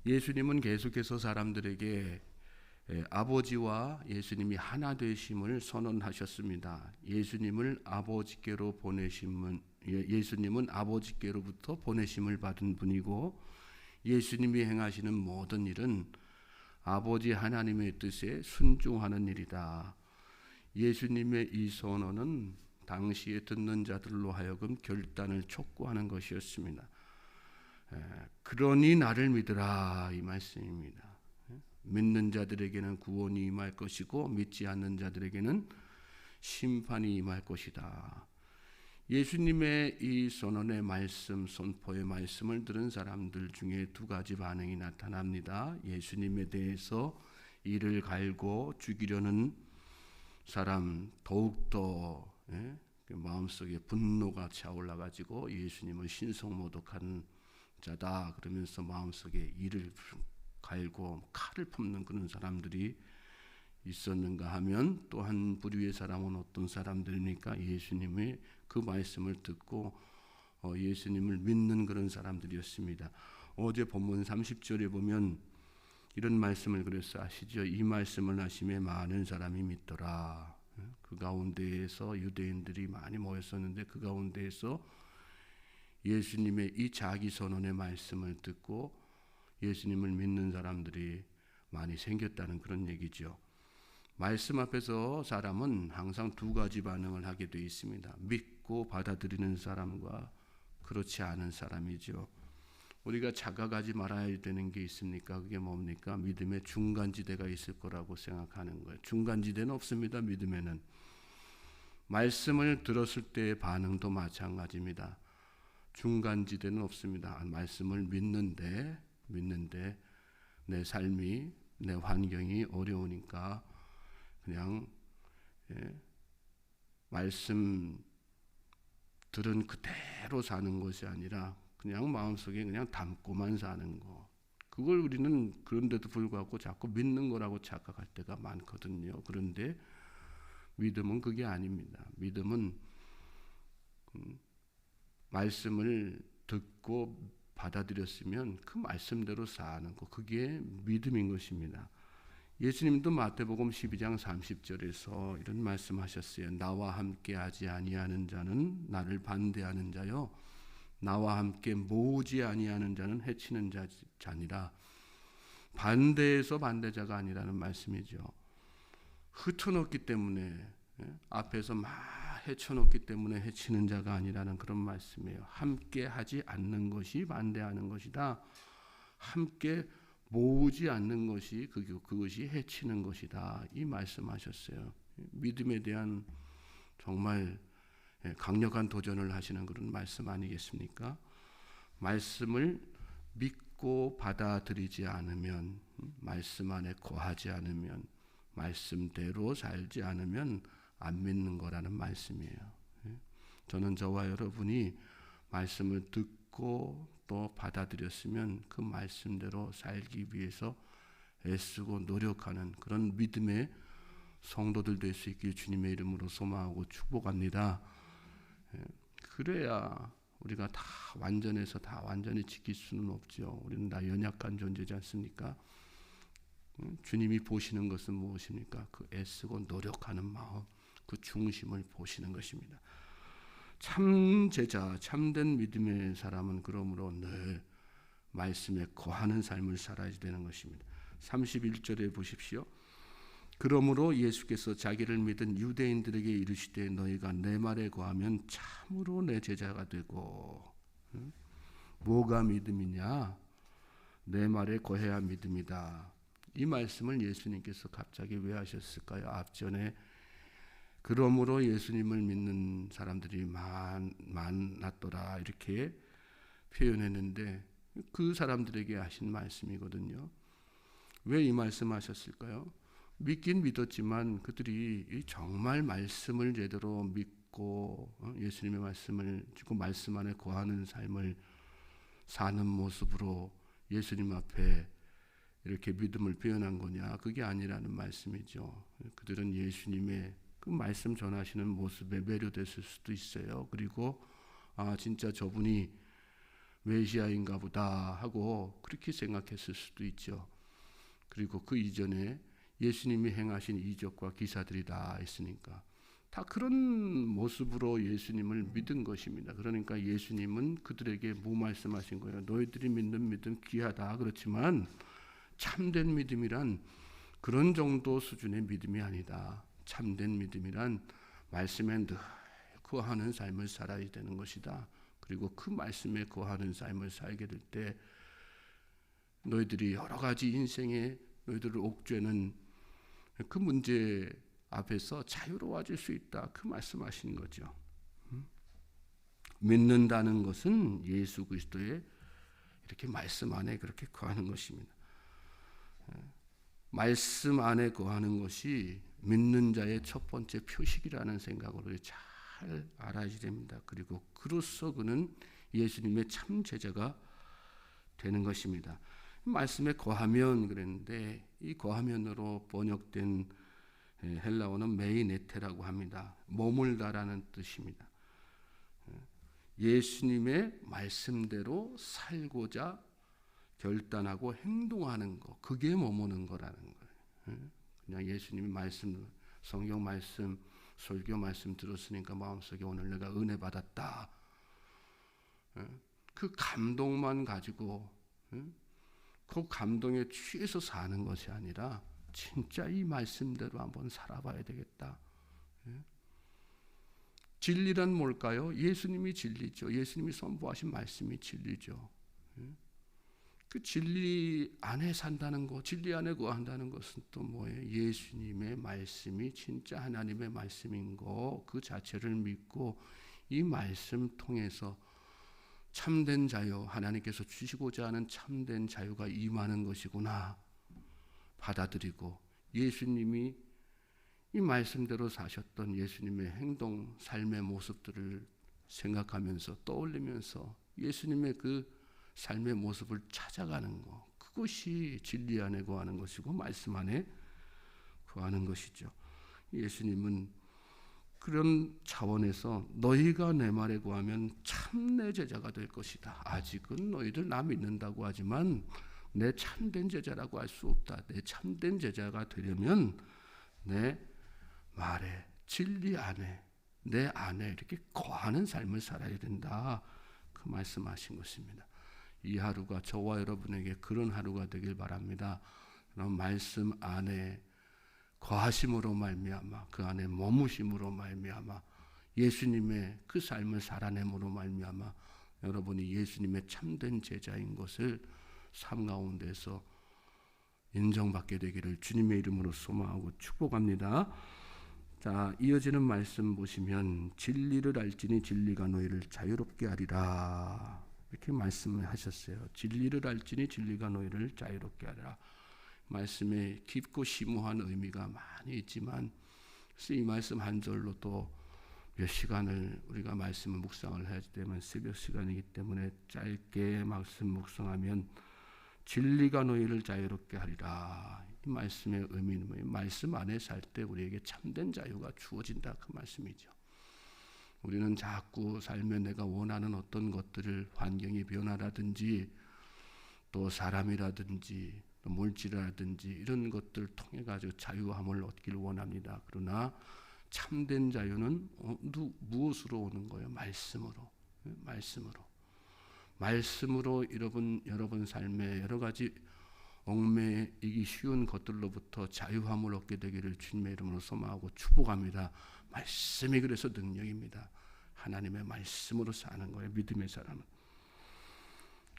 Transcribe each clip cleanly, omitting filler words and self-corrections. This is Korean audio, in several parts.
예수님은 계속해서 사람들에게 아버지와 예수님이 하나 되심을 선언하셨습니다. 예수님은 아버지께로부터 보내심을 받은 분이고, 예수님이 행하시는 모든 일은 아버지 하나님의 뜻에 순종하는 일이다. 예수님의 이 선언은 당시에 듣는 자들로 하여금 결단을 촉구하는 것이었습니다. 그러니 나를 믿으라, 이 말씀입니다. 믿는 자들에게는 구원이 임할 것이고 믿지 않는 자들에게는 심판이 임할 것이다. 예수님의 이 선언의 말씀, 선포의 말씀을 들은 사람들 중에 두 가지 반응이 나타납니다. 예수님에 대해서 이를 갈고 죽이려는 사람, 더욱더 마음속에 분노가 차올라가지고 예수님은 신성모독한 자다 그러면서 마음속에 이를 갈고 칼을 품는 그런 사람들이 있었는가 하면, 또 한 부류의 사람은 어떤 사람들입니까? 예수님의 그 말씀을 듣고 예수님을 믿는 그런 사람들이었습니다. 어제 본문 30절에 보면 이런 말씀을 그래서 아시죠? 이 말씀을 하심에 많은 사람이 믿더라. 그 가운데에서 유대인들이 많이 모였었는데, 그 가운데에서 예수님의 이 자기 선언의 말씀을 듣고 예수님을 믿는 사람들이 많이 생겼다는 그런 얘기죠. 말씀 앞에서 사람은 항상 두 가지 반응을 하게 되어 있습니다. 믿고 받아들이는 사람과 그렇지 않은 사람이죠. 우리가 착각하지 말아야 되는 게 있습니까? 그게 뭡니까? 믿음의 중간지대가 있을 거라고 생각하는 거예요. 중간지대는 없습니다. 믿음에는. 말씀을 들었을 때의 반응도 마찬가지입니다. 중간지대는 없습니다. 말씀을 믿는데 내 삶이, 내 환경이 어려우니까 그냥 말씀 들은 그대로 사는 것이 아니라 그냥 마음속에 그냥 담고만 사는 거. 그걸 우리는 그런데도 불구하고 자꾸 믿는 거라고 착각할 때가 많거든요. 그런데 믿음은 그게 아닙니다. 믿음은 말씀을 듣고 받아들였으면 그 말씀대로 사는 것, 그게 믿음인 것입니다. 예수님도 마태복음 12장 30절에서 이런 말씀하셨어요. 나와 함께 하지 아니하는 자는 나를 반대하는 자요, 나와 함께 모으지 아니하는 자는 해치는 자니라. 반대에서 반대자가 아니라는 말씀이죠. 흩어놓기 때문에, 앞에서 막 헤쳐놓기 때문에 해치는 자가 아니라는 그런 말씀이에요. 함께 하지 않는 것이 반대하는 것이다. 함께 모으지 않는 것이 그것이 해치는 것이다. 이 말씀하셨어요. 믿음에 대한 정말 강력한 도전을 하시는 그런 말씀 아니겠습니까? 말씀을 믿고 받아들이지 않으면, 말씀 안에 거하지 않으면, 말씀대로 살지 않으면 안 믿는 거라는 말씀이에요. 저는 저와 여러분이 말씀을 듣고 또 받아들였으면 그 말씀대로 살기 위해서 애쓰고 노력하는 그런 믿음의 성도들 될 수 있길 주님의 이름으로 소망하고 축복합니다. 그래야 우리가 다 완전해서 다 완전히 지킬 수는 없죠. 우리는 다 연약한 존재지 않습니까? 주님이 보시는 것은 무엇입니까? 그 애쓰고 노력하는 마음, 그 중심을 보시는 것입니다. 참 제자, 참된 믿음의 사람은 그러므로 늘 말씀에 거하는 삶을 살아야 되는 것입니다. 31절에 보십시오. 그러므로 예수께서 자기를 믿은 유대인들에게 이르시되 너희가 내 말에 거하면 참으로 내 제자가 되고. 뭐가 믿음이냐? 내 말에 거해야 믿음이다. 이 말씀을 예수님께서 갑자기 왜 하셨을까요? 앞전에 그러므로 예수님을 믿는 사람들이 많았더라 이렇게 표현했는데, 그 사람들에게 하신 말씀이거든요. 왜 이 말씀하셨을까요? 믿긴 믿었지만 그들이 정말 말씀을 제대로 믿고 예수님의 말씀을 듣고 말씀 안에 거하는 삶을 사는 모습으로 예수님 앞에 이렇게 믿음을 표현한 거냐? 그게 아니라는 말씀이죠. 그들은 예수님의 그 말씀 전하시는 모습에 매료됐을 수도 있어요. 그리고 진짜 저분이 메시아인가 보다 하고 그렇게 생각했을 수도 있죠. 그리고 그 이전에 예수님이 행하신 이적과 기사들이 다 있으니까 다 그런 모습으로 예수님을 믿은 것입니다. 그러니까 예수님은 그들에게 뭐 말씀하신 거예요? 너희들이 믿는 믿음 귀하다. 그렇지만 참된 믿음이란 그런 정도 수준의 믿음이 아니다. 참된 믿음이란 말씀에 늘 거하는 삶을 살아야 되는 것이다. 그리고 그 말씀에 거하는 삶을 살게 될 때 너희들이 여러 가지 인생에 너희들을 옥죄는 그 문제 앞에서 자유로워질 수 있다. 그 말씀하시는 거죠. 믿는다는 것은 예수 그리스도의 이렇게 말씀 안에 그렇게 거하는 것입니다. 말씀 안에 거하는 것이 믿는 자의 첫 번째 표식이라는 생각으로 잘 알아야 됩니다. 그리고 그로써 그는 예수님의 참 제자가 되는 것입니다. 말씀에 거하면 그랬는데 이 거하면으로 번역된 헬라어는 메이네테라고 합니다. 머물다라는 뜻입니다. 예수님의 말씀대로 살고자 결단하고 행동하는 거, 그게 머무는 거라는 거예요. 그냥 예수님의 말씀, 성경 말씀, 설교 말씀 들었으니까 마음속에 오늘 내가 은혜 받았다. 그 감동만 가지고 그 감동에 취해서 사는 것이 아니라 진짜 이 말씀대로 한번 살아봐야 되겠다. 진리란 뭘까요? 예수님이 진리죠. 예수님이 선포하신 말씀이 진리죠. 그 진리 안에 산다는 것, 진리 안에 거한다는 것은 또 뭐예요? 예수님의 말씀이 진짜 하나님의 말씀인 거, 그 자체를 믿고 이 말씀 통해서 참된 자유, 하나님께서 주시고자 하는 참된 자유가 임하는 것이구나 받아들이고 예수님이 이 말씀대로 사셨던 예수님의 행동, 삶의 모습들을 생각하면서 떠올리면서 예수님의 그 삶의 모습을 찾아가는 것, 그것이 진리 안에 거하는 것이고 말씀 안에 거하는 것이죠. 예수님은 그런 차원에서 너희가 내 말에 거하면 참 내 제자가 될 것이다. 아직은 너희들 나 믿는다고 하지만 내 참된 제자라고 할 수 없다. 내 참된 제자가 되려면 내 말에, 진리 안에, 내 안에 이렇게 거하는 삶을 살아야 된다. 그 말씀하신 것입니다. 이 하루가 저와 여러분에게 그런 하루가 되길 바랍니다. 그럼 말씀 안에 거하심으로 말미암아, 그 안에 머무심으로 말미암아, 예수님의 그 삶을 살아냄으로 말미암아 여러분이 예수님의 참된 제자인 것을 삶 가운데서 인정받게 되기를 주님의 이름으로 소망하고 축복합니다. 자, 이어지는 말씀 보시면 진리를 알지니 진리가 너희를 자유롭게 하리라. 이렇게 말씀을 하셨어요. 진리를 알지니 진리가 너희를 자유롭게 하리라. 말씀에 깊고 심오한 의미가 많이 있지만 그래서 이 말씀 한 절로 또 몇 시간을 우리가 말씀을 묵상을 해야 되면 새벽 시간이기 때문에 짧게 말씀 묵상하면 진리가 너희를 자유롭게 하리라. 이 말씀의 의미는 뭐예요? 말씀 안에 살 때 우리에게 참된 자유가 주어진다. 그 말씀이죠. 우리는 자꾸 삶에 내가 원하는 어떤 것들을 환경이 변화라든지 또 사람이라든지 또 물질이라든지 이런 것들을 통해 가지고 자유함을 얻기를 원합니다. 그러나 참된 자유는 무엇으로 오는 거예요? 말씀으로. 말씀으로 여러분 삶에 여러 가지 얽매이기 쉬운 것들로부터 자유함을 얻게 되기를 주님의 이름으로 소망하고 축복합니다. 말씀이 그래서 능력입니다. 하나님의 말씀으로 사는 거예요. 믿음의 사람은.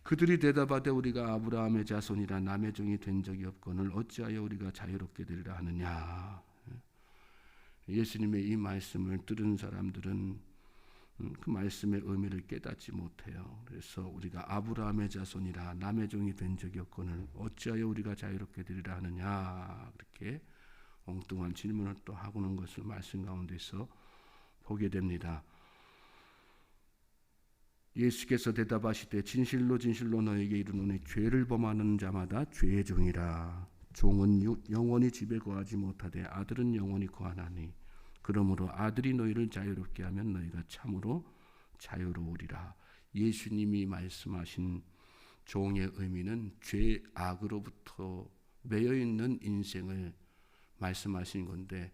그들이 대답하되 우리가 아브라함의 자손이라 남의 종이 된 적이 없거늘 어찌하여 우리가 자유롭게 되리라 하느냐. 예수님의 이 말씀을 들은 사람들은 그 말씀의 의미를 깨닫지 못해요. 그래서 우리가 아브라함의 자손이라 남의 종이 된 적이 없거늘 어찌하여 우리가 자유롭게 되리라 하느냐. 그렇게 엉뚱한 질문을 또 하고는 것을 말씀 가운데서 보게 됩니다. 예수께서 대답하시되 진실로 진실로 너에게 이르노니 죄를 범하는 자마다 죄의 종이라. 종은 영원히 집에 거하지 못하되 아들은 영원히 거하나니 그러므로 아들이 너희를 자유롭게 하면 너희가 참으로 자유로우리라. 예수님이 말씀하신 종의 의미는 죄 악으로부터 매여 있는 인생을 말씀하신 건데,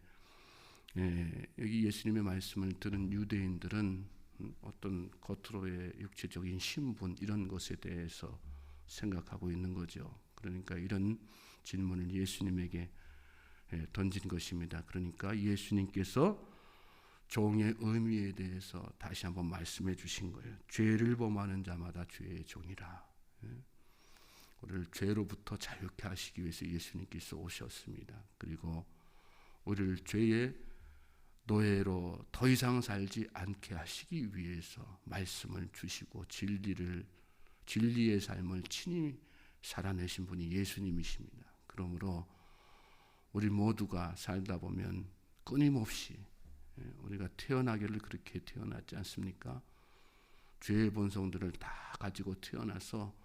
여기 예수님의 말씀을 들은 유대인들은 어떤 겉으로의 육체적인 신분 이런 것에 대해서 생각하고 있는 거죠. 그러니까 이런 질문을 예수님에게 던진 것입니다. 그러니까 예수님께서 종의 의미에 대해서 다시 한번 말씀해 주신 거예요. 죄를 범하는 자마다 죄의 종이라. 우리를 죄로부터 자유케 하시기 위해서 예수님께서 오셨습니다. 그리고 우리를 죄의 노예로 더 이상 살지 않게 하시기 위해서 말씀을 주시고 진리의 삶을 친히 살아내신 분이 예수님이십니다. 그러므로 우리 모두가 살다 보면 끊임없이 우리가 태어나기를 그렇게 태어났지 않습니까? 죄의 본성들을 다 가지고 태어나서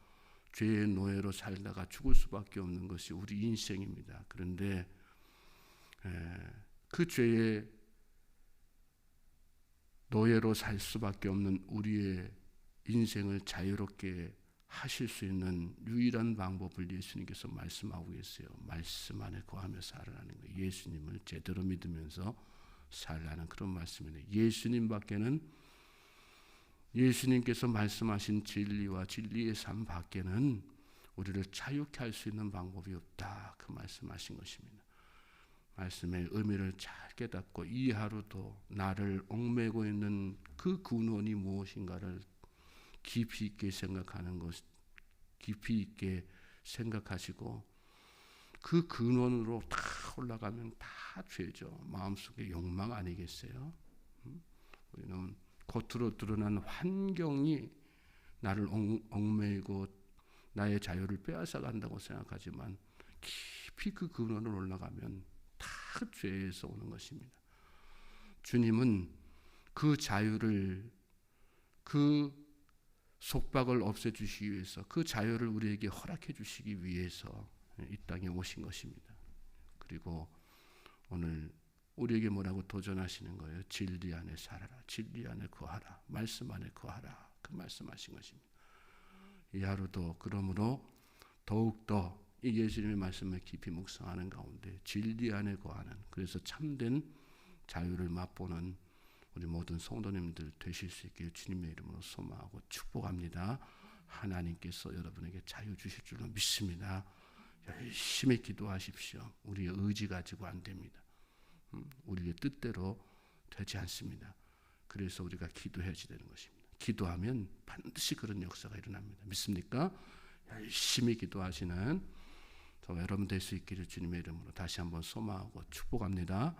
죄의 노예로 살다가 죽을 수밖에 없는 것이 우리 인생입니다. 그런데 그 죄의 노예로 살 수밖에 없는 우리의 인생을 자유롭게 하실 수 있는 유일한 방법을 예수님께서 말씀하고 계세요. 말씀 안에 거하며 살아라는 거예요. 예수님을 제대로 믿으면서 살라는 그런 말씀이네요. 예수님께서 말씀하신 진리와 진리의 삶 밖에는 우리를 자유케 할 수 있는 방법이 없다. 그 말씀하신 것입니다. 말씀의 의미를 잘 깨닫고 이 하루도 나를 얽매고 있는 그 근원이 무엇인가를 깊이 있게 생각하는 것, 깊이 있게 생각하시고 그 근원으로 다 올라가면 다 죄죠. 마음속에 욕망 아니겠어요? 우리는 겉으로 드러난 환경이 나를 얽매이고 나의 자유를 빼앗아 간다고 생각하지만 깊이 그 근원을 올라가면 다 죄에서 오는 것입니다. 주님은 그 자유를, 그 속박을 없애주시기 위해서, 그 자유를 우리에게 허락해 주시기 위해서 이 땅에 오신 것입니다. 그리고 오늘 우리에게 뭐라고 도전하시는 거예요? 진리 안에 살아라, 진리 안에 거하라, 말씀 안에 거하라. 그 말씀하신 것입니다. 이 하루도 그러므로 더욱더 이 예수님의 말씀을 깊이 묵상하는 가운데 진리 안에 거하는, 그래서 참된 자유를 맛보는 우리 모든 성도님들 되실 수 있기를 주님의 이름으로 소망하고 축복합니다. 하나님께서 여러분에게 자유 주실 줄로 믿습니다. 열심히 기도하십시오. 우리의 의지 가지고 안 됩니다. 우리의 뜻대로 되지 않습니다. 그래서 우리가 기도해야 되는 것입니다. 기도하면 반드시 그런 역사가 일어납니다. 믿습니까? 열심히 기도하시는 저 여러분 될 수 있기를 주님의 이름으로 다시 한번 소망하고 축복합니다.